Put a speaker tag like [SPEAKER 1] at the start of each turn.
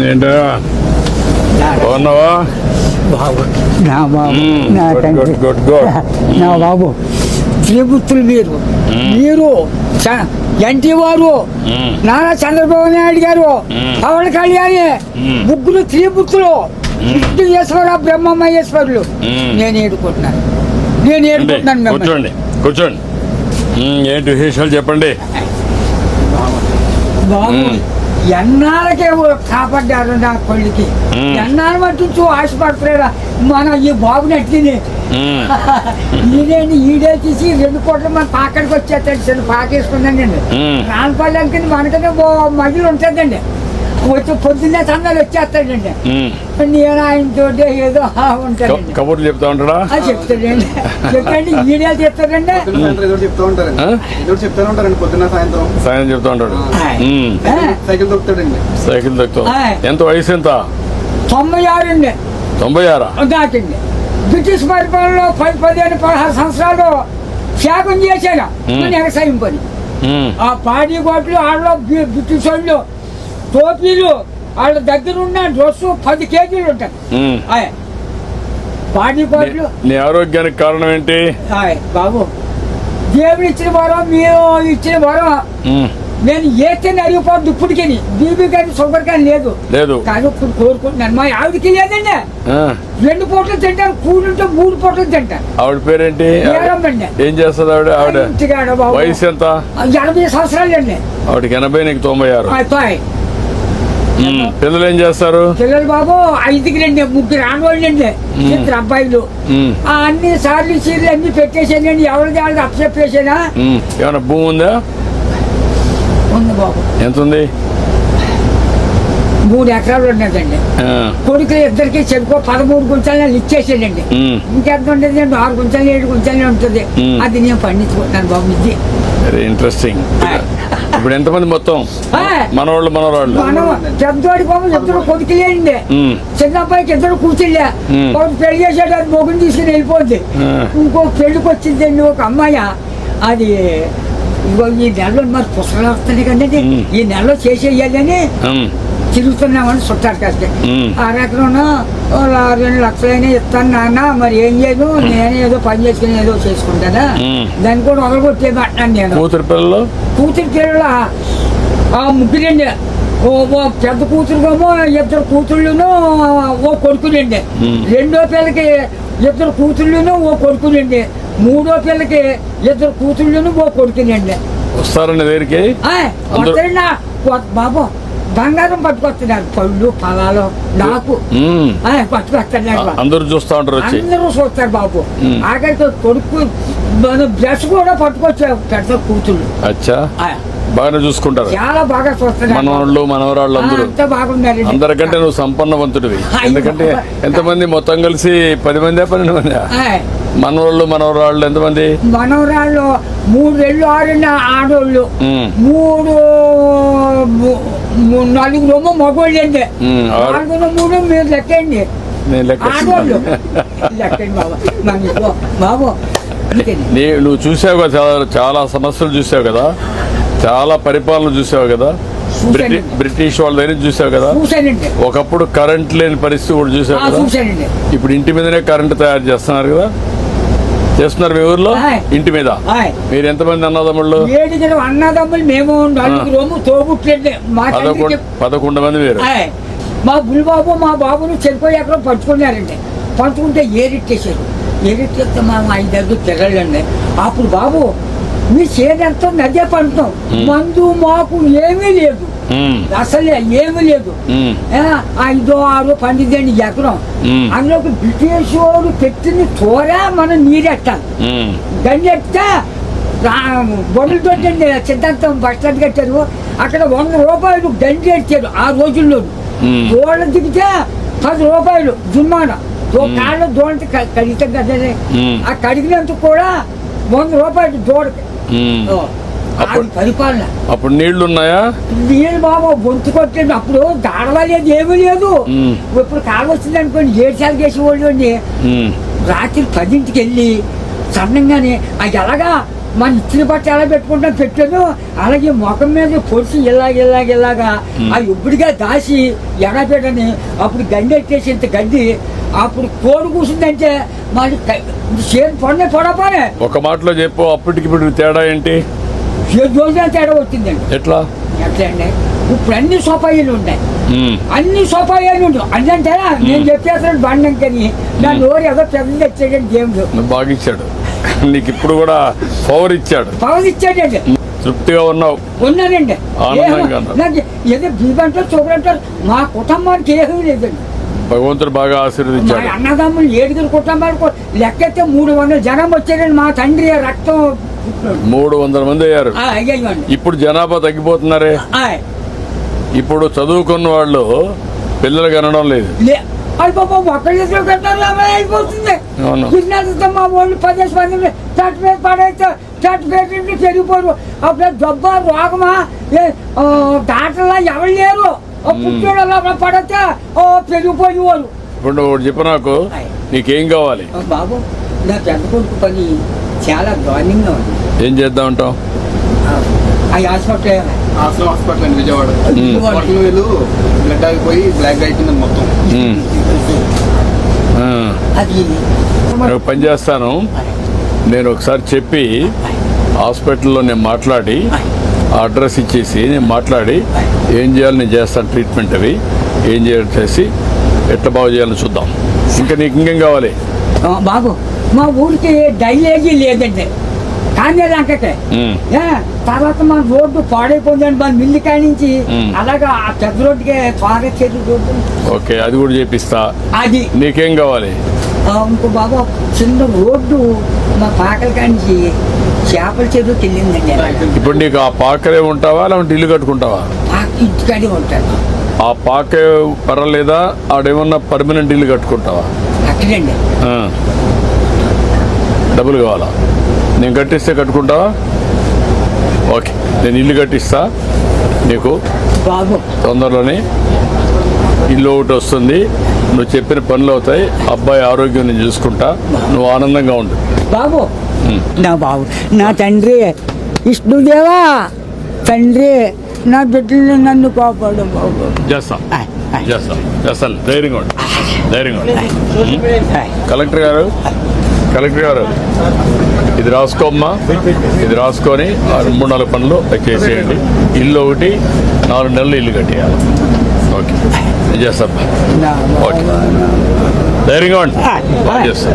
[SPEAKER 1] ఏంటో బాగున్నావా?
[SPEAKER 2] బాబు నా బాబు నా
[SPEAKER 1] గుడ్
[SPEAKER 2] తండ్రి
[SPEAKER 1] గుడ్ గుడ్ గుడ్.
[SPEAKER 2] నా బాబు త్రిపుత్రులు మీరు ఎన్టీ వారు నారా చంద్రబాబు నాయుడు గారు పవన్ కళ్యాణ్ ముగ్గురు త్రిపుత్రులు విష్ణుయేశ్వర బ్రహ్మమహేశ్వరులు నేను ఏడుకుంటున్నాను మిమ్మల్ని.
[SPEAKER 1] కూర్చోండి కూర్చోండి. ఏంటి విశేషాలు చెప్పండి.
[SPEAKER 2] బాబు ఎన్నాళ్ళకే కాపాడ్డారు నా కొడుకి. ఎన్నాళ్ళు మట్టించు ఆశపడతారా మన ఈ బాబుని అట్టిని ఈడే తీసి 2 కోట్ల మన పాకడికి వచ్చేస్తాడు. చిన్న పాకేసుకున్నానండి. రానపల్లికి మనకనే మగిలి ఉంటుందండి. వచ్చి పొద్దున్నే సందాలు వచ్చేస్తాడండి. నేను ఆయనతో ఏదో ఉంటాడండి.
[SPEAKER 1] కబుర్లు చెప్తా ఉంటాడా?
[SPEAKER 2] చెప్తాడండి. చెప్పండి ఈడేలు చెప్తాడండి.
[SPEAKER 1] సాయం చెప్తా ఉంటాడు.
[SPEAKER 3] సైకిల్ దొక్కుతాడండి.
[SPEAKER 1] సైకిల్ దొక్కుతా. ఎంత వయసు ఎంత?
[SPEAKER 2] 96 అండి.
[SPEAKER 1] 96
[SPEAKER 2] దాటింది. బ్రిటిష్ పరిపాలనలో 15-16 సంవత్సరాలు త్యాగం చేశాను. వ్యవసాయం పని ఆ పాడి గోట్లు ఆడలో బ్రిటిష్ వాళ్ళు టోపీలు వాళ్ళ దగ్గర ఉన్న డ్రెస్సు 10 కేజీలు ఉంటాయి. పాడి గోట్లు.
[SPEAKER 1] నీ ఆరోగ్యానికి కారణం ఏంటి?
[SPEAKER 2] బాబు దేవుడు ఇచ్చిన వరం, మీరు ఇచ్చిన వరం. నేను ఏతేనే అరిగిపోద్దు ఇప్పటికి. బీబీ కానీ షుగర్ కానీ లేదు కానీ ఇప్పుడు కోరుకుంటున్నాను. మా ఆవిడకి లేదండి. 2 పూటలు తింటారు. కూడుంటే 3 పూటలు తింటారు.
[SPEAKER 1] ఆవిడ పేరేంటి? ఏం చేస్తుంది ఆవిడ? వయసు ఎంత?
[SPEAKER 2] 80 సంవత్సరాలు అండి.
[SPEAKER 1] ఆవిడకి 80, నీకు 96. పిల్లలు ఏం చేస్తారు?
[SPEAKER 2] పిల్లలు బాబు 5కి 3 ఆడవాళ్ళు అండి. 2 అబ్బాయిలు. అన్ని సార్లు చీరలు అన్ని పెట్టేసానండి. ఎవరిది వాళ్ళకి అప్పచెప్పేసానా.
[SPEAKER 1] ఏమన్నా భూమి ఉందా?
[SPEAKER 2] ఉంది బాబు.
[SPEAKER 1] ఎంత ఉంది?
[SPEAKER 2] 3 ఎకరాలు ఉన్నదండి. కొడుకులు ఇద్దరికి చెరుకు 13 గుంటలు ఇచ్చేసానండి. ఇంకెంత ఉండేది? 6 గుంటలు 7 గుంటలు ఉంటుంది. అది నేను పండించుకుంటున్నాను బాబు. ఇది
[SPEAKER 1] వెరీ ఇంట్రెస్టింగ్. ఇప్పుడు ఎంతమంది మొత్తం? మనవాళ్ళు మనవరాళ్ళు?
[SPEAKER 2] పెద్దోడి బాబు 2 కొడుకులేండి. చిన్న అబ్బాయికి 2 కూతుళ్ళే. ఒకటి పెళ్లి చేసాడు. అది మొగుని తీసుకుని వెళ్ళిపోద్ది. ఇంకో పెళ్లికి వచ్చిందండి ఒక అమ్మాయి. అది ఇంకో ఈ నెలలో మరి పుస్తకాలు వస్తున్నాయి కదండి. ఈ నెలలో చేసేయాలని తిరుగుతున్నామని చుట్టారు కాస్తే. 6 ఎకరం 2 లక్షలైనా ఇస్తాను నాన్న. మరి ఏం చేయదు, నేను ఏదో పని చేసుకుని ఏదో చేసుకుంటానా. దాన్ని కూడా వదలగొట్టేది అంటున్నాను నేను. కూతురు పిల్లల 3 ఓ పెద్ద కూతురుకేమో 2 కూతుళ్ళును ఓ కొడుకులండి. 2వ పిల్లకి 2 కూతుళ్ళును ఓ కొడుకులండి. 3వ పిల్లకి 2 కూతుళ్ళును ఓ కొడుకులండి.
[SPEAKER 1] వస్తారండి దగ్గరికి
[SPEAKER 2] బాబు. బంగారం పట్టుకొస్తున్నారు. పళ్ళు ఫలాలు నాకు పట్టుకొస్తున్నారు.
[SPEAKER 1] అందరూ చూస్తా ఉంటారు.
[SPEAKER 2] అందరూ చూస్తారు బాబు. ఆఖరికి కొడుకు బ్రష్ కూడా పట్టుకొచ్చారు. పెద్ద కూతుళ్ళు
[SPEAKER 1] బాగానే చూసుకుంటారు.
[SPEAKER 2] చాలా బాగా చూస్తారు.
[SPEAKER 1] మనవాళ్ళు మనవరాళ్ళు అందరూ
[SPEAKER 2] అంతా బాగున్నారు.
[SPEAKER 1] అందరికంటే నువ్వు సంపన్నవంతుడివి. ఎందుకంటే ఎంతమంది మొత్తం కలిసి 10 మంది 12 మంది మనవాళ్ళు మనవరాళ్ళు? ఎంతమంది
[SPEAKER 2] మనవరాళ్ళు? 3 ఆడోళ్ళు, 4 మగోళ్ళు అండి. 4 మీరు లెక్కండి. ఆడోళ్ళు లెక్కండి బాబు.
[SPEAKER 1] నువ్వు చూసావు కదా, చాలా సమస్యలు చూసావు కదా, చాలా పరిపాలన చూసావు కదా, బ్రిటిష్ వాళ్ళ దగ్గర చూసావు కదా. ఒకప్పుడు కరెంట్ లేని పరిస్థితి కూడా చూసావు కదా. ఇప్పుడు ఇంటి మీదనే కరెంట్ తయారు చేస్తున్నారు కదా. చేస్తున్నారు మీ ఊర్లో ఇంటి మీద. మీరు ఎంతమంది అన్నదమ్ముళ్ళు?
[SPEAKER 2] 7 అన్నదమ్ములు. మేము 4 తోబుట్లండి.
[SPEAKER 1] 11 మంది మీరు.
[SPEAKER 2] మా బుల్బాబు మా బాబును చెరిపోయి ఎక్కడో పంచుకున్నారండి. పంచుకుంటే ఏరిట్టేసారు. ఏరిట్టేస్తే మా 5 పిల్లలండి. అప్పుడు బాబు మీ చేదంతా నదే పండుతాం. మందు మాకు ఏమీ లేదు, అసలు ఏమీ లేదు. 5, 6 పండిదండి ఎకరం. అందులోకి బ్రిటిష్ వాడు పెట్టిన తోరా మనం నీరెట్టాలి. గండి ఎట్టితే బొమ్మలు తోటండి సిద్ధాంతం బస్ స్టాండ్ కట్టారు. అక్కడ 100 రూపాయలు గండి ఎట్టారు ఆ రోజుల్లో. దోళ్ళ దిగితే 10 రూపాయలు జుమ్మాన. కాళ్ళ దోళ్ళకి కడిగితే కదా. ఆ కడిగినందుకు కూడా 100 రూపాయలు దోడకి. పరిపాలన.
[SPEAKER 1] అప్పుడు నీళ్లు ఉన్నాయా?
[SPEAKER 2] నీళ్ళు బాబు గొంతు కొట్టండి. అప్పుడు దాడవలేదు, ఏమీ లేదు. ఇప్పుడు కాలు వచ్చింది అనుకోండి 7 సార్లు చేసేవాళ్ళు అండి. రాత్రి 10ంటికి వెళ్ళి సన్నంగానే అది ఎలాగా మన ఇచ్చిన బట్ట ఎలా పెట్టుకుంటాం పెట్టాను, అలాగే ముఖం మీద పొడిచి ఇలాగా ఆ ఇప్పుడుగా దాసి ఎడపెట్టని అప్పుడు గండి ఎట్టేసి ఇంత గడ్డి అప్పుడు కోడి కూర్చుందంటే మరి చేతి పొడనే పొడపానే.
[SPEAKER 1] ఒక మాటలో చెప్పు, అప్పటికి ఇప్పుడు తేడా ఏంటి?
[SPEAKER 2] రోజున తేడా వచ్చిందండి.
[SPEAKER 1] ఎట్లా
[SPEAKER 2] ఎట్లా అండి? ఇప్పుడు అన్ని సోపాయిలు ఉన్నాయి, అన్ని సోపాయిలు ఉంటాయి. అన్నంటే నేను చెప్పేస్తాను బండంకని నా నోరు ఏదో పెద్ద తెచ్చాడండి దేవుడు.
[SPEAKER 1] బాగా ఇచ్చాడు నీకు, ఇప్పుడు కూడా పవర్ ఇచ్చాడు.
[SPEAKER 2] పవర్ ఇచ్చాడండి.
[SPEAKER 1] తృప్తిగా ఉన్నావు?
[SPEAKER 2] ఉన్నానండి.
[SPEAKER 1] ఆనందంగా ఉన్నావు?
[SPEAKER 2] నాకు ఏదో బీబంటారు చూపడంటారు, మా కుటుంబానికి ఏమీ లేదండి.
[SPEAKER 1] భగవంతుడు బాగా
[SPEAKER 2] మా
[SPEAKER 1] ఆశీర్వదించాడు.
[SPEAKER 2] అన్నదమ్ములు 7 కుటుంబాలకు లెక్కైతే 300 జనం వచ్చారండి. మా తండ్రి రక్తం
[SPEAKER 1] 300 మంది అయ్యారు.
[SPEAKER 2] అయ్యండి.
[SPEAKER 1] ఇప్పుడు జనాభా తగ్గిపోతున్నారే. ఇప్పుడు చదువుకున్న వాళ్ళు పిల్లలు కనడం లేదు.
[SPEAKER 2] అది పాపం ఒక్కళ్ళిద్దరు పెట్టారు అయిపోతుంది.
[SPEAKER 1] అవును.
[SPEAKER 2] కృష్ణాతో మా వాళ్ళు 10 మంది చట్టు మీద పడైతే చట్టు పెట్టి పెరిగిపోరు. అప్పుడు జబ్బ రోగమా డాక్టర్లా ఎవరు లేరు. పుట్టిన పడితే పెరిగిపోయి వాళ్ళు.
[SPEAKER 1] ఇప్పుడు ఒకటి చెప్పు నాకు, నీకేం కావాలి?
[SPEAKER 2] బాబు నా పెద్ద కొడుకు పని చాలా దారుణంగా ఉంది.
[SPEAKER 1] ఏం చేద్దాం అంటావు?
[SPEAKER 2] ఆ హాస్పిటల్
[SPEAKER 3] హాస్పిటల్ అండి విజయవాడ. హాస్పిటల్ వీళ్ళు బ్లడ్ ఆగిపోయి బ్లాక్ అయిపోయింది మొత్తం.
[SPEAKER 2] అది
[SPEAKER 1] నేను పని చేస్తాను, నేను ఒకసారి చెప్పి హాస్పిటల్లో నేను మాట్లాడి ఆ అడ్రస్ ఇచ్చేసి నేను మాట్లాడి ఏం చేయాలి నేను చేస్తాను, ట్రీట్మెంట్ అవి ఏం చేయాలి చేసి ఎట్లా బాగు చేయాలో చూద్దాం. ఇంకా నీకు ఇంకేం కావాలి?
[SPEAKER 2] బాబు మా ఊరికి డైలేజీ లేదండి, కానీ అంకటే తర్వాత మన రోడ్డు పాడైపోయిందండి. మన మిల్లి కాడి నుంచి అలాగా ఆ పెద్ద రోడ్డుకి త్వరగా చేతి రోడ్డు.
[SPEAKER 1] ఓకే, అది కూడా చేపిస్తా.
[SPEAKER 2] అది
[SPEAKER 1] నీకేం కావాలి?
[SPEAKER 2] ఇంకో బాబు చిన్న రోడ్డు మా పాకల కాంచి చేపల చెరువుకి వెళ్ళిందండి.
[SPEAKER 1] ఇప్పుడు నీకు ఆ పాకరే ఉంటావా లేకుంటే ఇల్లు కట్టుకుంటావా?
[SPEAKER 2] ఇంటికాడే ఉంటాను.
[SPEAKER 1] ఆ పాకే పర్వాలేదా? ఆడేమన్నా పర్మనెంట్ ఇల్లు కట్టుకుంటావా?
[SPEAKER 2] అక్కడండి.
[SPEAKER 1] డబ్బులు కావాలా? నేను కట్టిస్తే కట్టుకుంటావా? ఓకే, నేను ఇల్లు కట్టిస్తా నీకు.
[SPEAKER 2] బాబు
[SPEAKER 1] తొందరలోనే ఇల్లు ఒకటి వస్తుంది, నువ్వు చెప్పిన పనులు అవుతాయి, అబ్బాయి ఆరోగ్యం నేను చూసుకుంటా, నువ్వు ఆనందంగా ఉండు.
[SPEAKER 2] బాబు నా బాబు నా తండ్రి విష్ణుదేవా, తండ్రి నా బిడ్డల్ని నన్ను కాపాడు బాబు.
[SPEAKER 1] చేస్తాను. ధైర్యంగా ఉండు. కలెక్టర్ గారు ఇది రాసుకోమ్మా, ఇది రాసుకొని 3-4 పనులు చేసేయండి. ఇల్లు ఒకటి 4 నెలలు ఇల్లు కట్టేయాలి. ఓకే, నేను చేస్తాను. ఓకే, ధైర్యంగా ఉండి చేస్తాను.